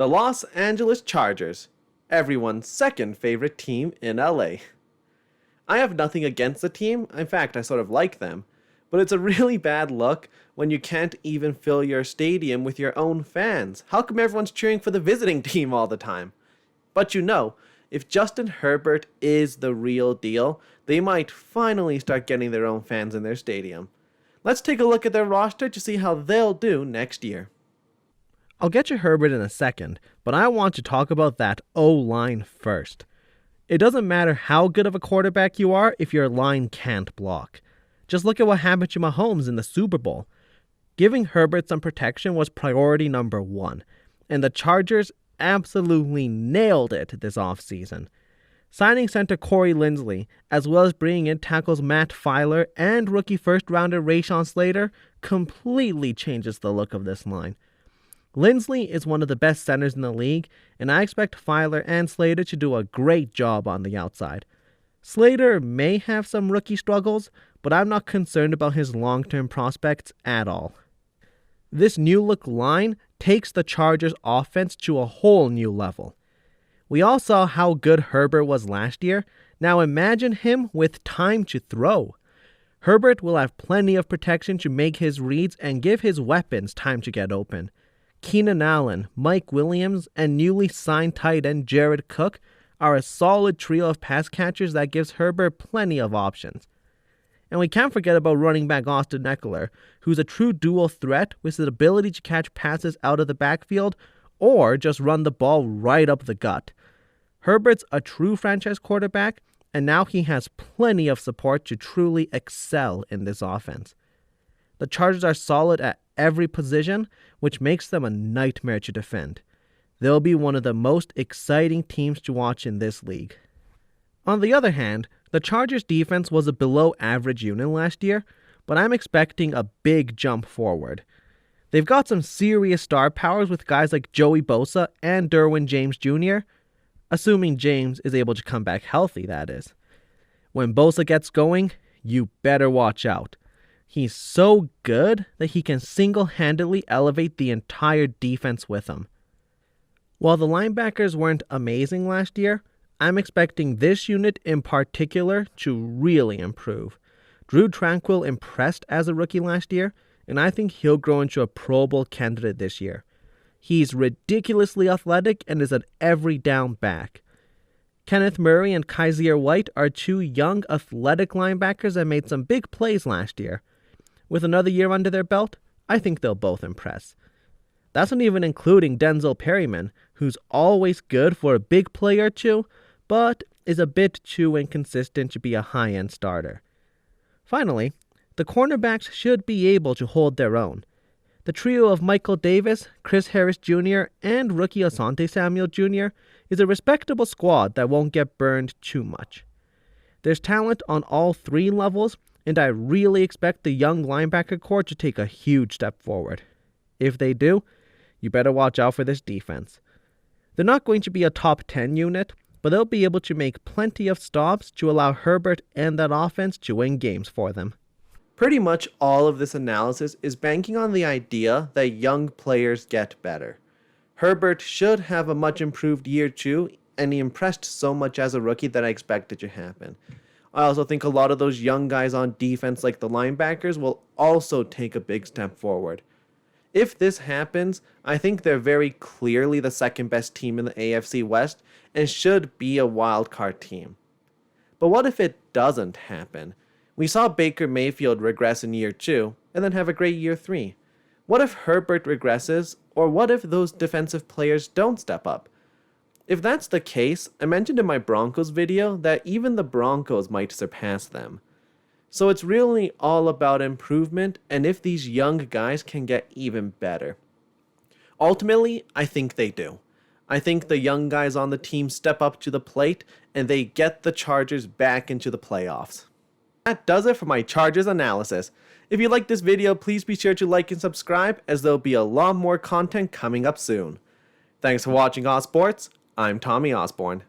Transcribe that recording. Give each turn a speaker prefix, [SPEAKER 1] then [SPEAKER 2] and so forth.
[SPEAKER 1] The Los Angeles Chargers, everyone's second favorite team in LA. I have nothing against the team, in fact, I sort of like them, but it's a really bad look when you can't even fill your stadium with your own fans. How come everyone's cheering for the visiting team all the time? But if Justin Herbert is the real deal, they might finally start getting their own fans in their stadium. Let's take a look at their roster to see how they'll do next year.
[SPEAKER 2] I'll get to Herbert in a second, but I want to talk about that O-line first. It doesn't matter how good of a quarterback you are if your line can't block. Just look at what happened to Mahomes in the Super Bowl. Giving Herbert some protection was priority number one, and the Chargers absolutely nailed it this offseason. Signing center Corey Linsley, as well as bringing in tackles Matt Filer and rookie first-rounder Rashawn Slater, completely changes the look of this line. Linsley is one of the best centers in the league, and I expect Filer and Slater to do a great job on the outside. Slater may have some rookie struggles, but I'm not concerned about his long-term prospects at all. This new-look line takes the Chargers' offense to a whole new level. We all saw how good Herbert was last year. Now imagine him with time to throw. Herbert will have plenty of protection to make his reads and give his weapons time to get open. Keenan Allen, Mike Williams, and newly signed tight end Jared Cook are a solid trio of pass catchers that gives Herbert plenty of options. And we can't forget about running back Austin Eckler, who's a true dual threat with his ability to catch passes out of the backfield or just run the ball right up the gut. Herbert's a true franchise quarterback, and now he has plenty of support to truly excel in this offense. The Chargers are solid at every position, which makes them a nightmare to defend. They'll be one of the most exciting teams to watch in this league. On the other hand, the Chargers defense was a below average unit last year, but I'm expecting a big jump forward. They've got some serious star powers with guys like Joey Bosa and Derwin James Jr., assuming James is able to come back healthy, that is. When Bosa gets going, you better watch out. He's so good that he can single-handedly elevate the entire defense with him. While the linebackers weren't amazing last year, I'm expecting this unit in particular to really improve. Drew Tranquill impressed as a rookie last year, and I think he'll grow into a Pro Bowl candidate this year. He's ridiculously athletic and is an every down back. Kenneth Murray and Kaiser White are two young athletic linebackers that made some big plays last year. With another year under their belt, I think they'll both impress. That's not even including Denzel Perryman, who's always good for a big play or two, but is a bit too inconsistent to be a high-end starter. Finally, the cornerbacks should be able to hold their own. The trio of Michael Davis, Chris Harris Jr., and rookie Asante Samuel Jr. is a respectable squad that won't get burned too much. There's talent on all three levels, and I really expect the young linebacker core to take a huge step forward. If they do, you better watch out for this defense. They're not going to be a top 10 unit, but they'll be able to make plenty of stops to allow Herbert and that offense to win games for them.
[SPEAKER 1] Pretty much all of this analysis is banking on the idea that young players get better. Herbert should have a much improved year 2, and he impressed so much as a rookie that I expect it to happen. I also think a lot of those young guys on defense, like the linebackers, will also take a big step forward. If this happens, I think they're very clearly the second best team in the AFC West and should be a wildcard team. But what if it doesn't happen? We saw Baker Mayfield regress in year 2 and then have a great year 3. What if Herbert regresses, or what if those defensive players don't step up? If that's the case, I mentioned in my Broncos video that even the Broncos might surpass them. So it's really all about improvement and if these young guys can get even better. Ultimately, I think they do. I think the young guys on the team step up to the plate and they get the Chargers back into the playoffs. That does it for my Chargers analysis. If you liked this video, please be sure to like and subscribe, as there'll be a lot more content coming up soon. Thanks for watching Ossports. I'm Tommy Osborne.